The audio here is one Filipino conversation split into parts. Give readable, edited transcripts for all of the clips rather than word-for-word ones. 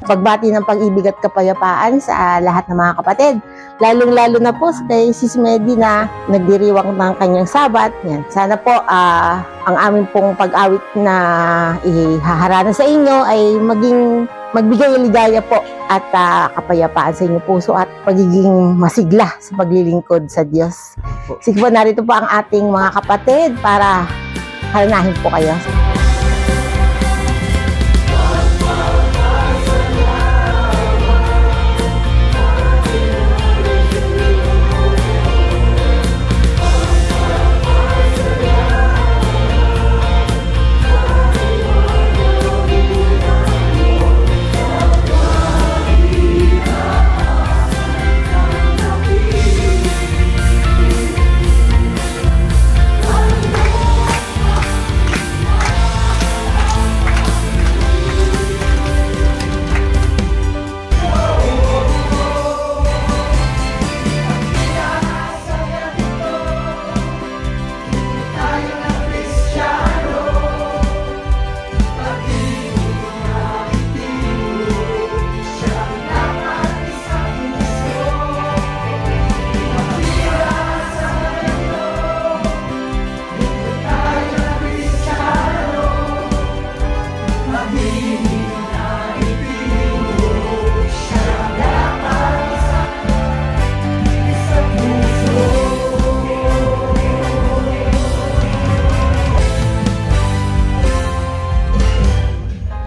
pagbati ng pag-ibig at kapayapaan sa lahat ng mga kapatid. Lalong-lalo na po kay Sis Medi na nagdiriwang ng kanyang sabat. Yan. Sana po ang aming pong pag-awit na ihaharana sa inyo ay magbigay ligaya po at kapayapaan sa inyong puso at pagiging masigla sa paglilingkod sa Diyos. Sige po, narito po ang ating mga kapatid para haranahin po kayo.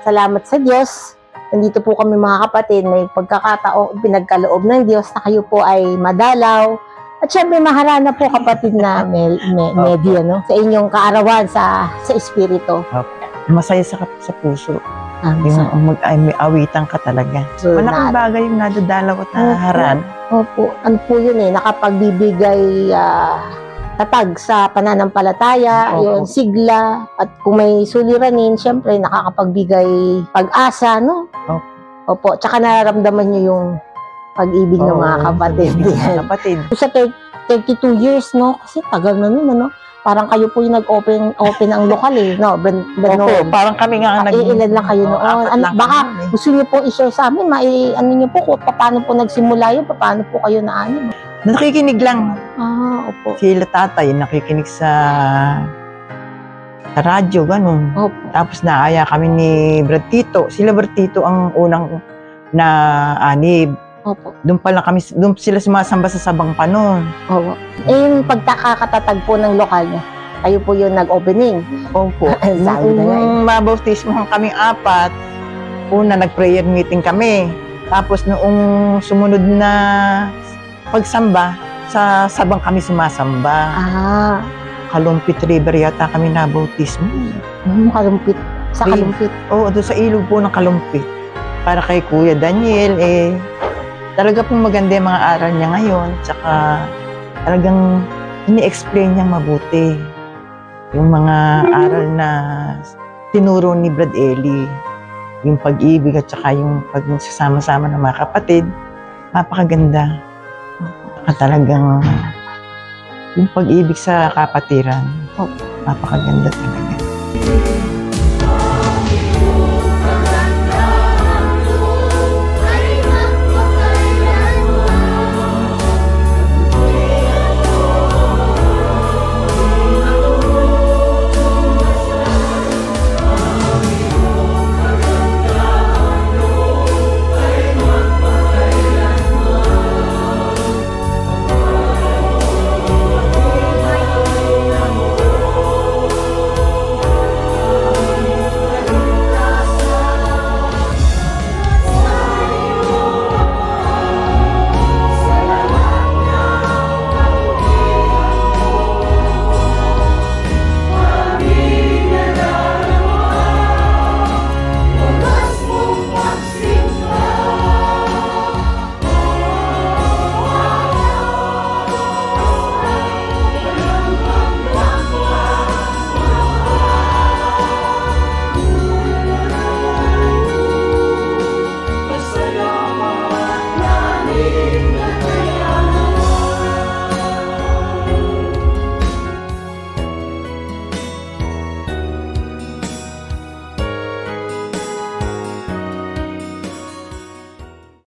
Salamat sa Diyos. Nandito po kami mga kapatid, may pagkakataong pinagkaloob ng Diyos na kayo po ay madalaw. At syempre maharana po kapatid na Medi, no? Sa inyong kaarawan sa Espiritu. Masaya sa puso. May awitan ka talaga. So, malaking bagay yung nadadalaw at naharana. Opo. Ano po yun nakapagbibigay tatag sa pananampalataya, yung sigla, at kung may suliranin, syempre nakakapagbigay pag-asa, no? Opo. Tsaka nararamdaman nyo yung pag-ibig ng mga kapatid. Sa 32 years, no? Kasi tagal na nun, ano? Parang kayo po yung nag-open ang lokal, no? Opo, parang kami nga ilan lang kayo noon. Baka gusto nyo pong i-share sa amin, ano nyo po, paano po nagsimula yun, paano po kayo naano? Nakikinig lang. Opo. Sila tatay, nakikinig sa radyo, ganun. Opo. Tapos naaya kami ni Brad Tito. Sila Brad Tito ang unang na-anib. Opo. Doon sila sumasamba sa Sabang pa noon. Opo. Yung pagkakatatag po ng lokal niya, kayo po yung nag-opening. Opo. Nung mabautismo kaming apat, una nag-prayer meeting kami. Tapos noong sumunod na pagsamba, sa Sabang kami sumasamba. Kalumpit River yata kami nabautismo. Kalumpit? Sa Kalumpit? Oo, doon sa ilog po ng Kalumpit. Para kay Kuya Daniel, talaga pong maganda yung mga aral niya ngayon. Tsaka talagang ini-explain niyang mabuti yung mga aral na tinuro ni Brad Eli. Yung pag-ibig at tsaka yung pagsasama-sama ng mga kapatid. Napakaganda. Talagang yung pag-ibig sa kapatiran, napakaganda talaga.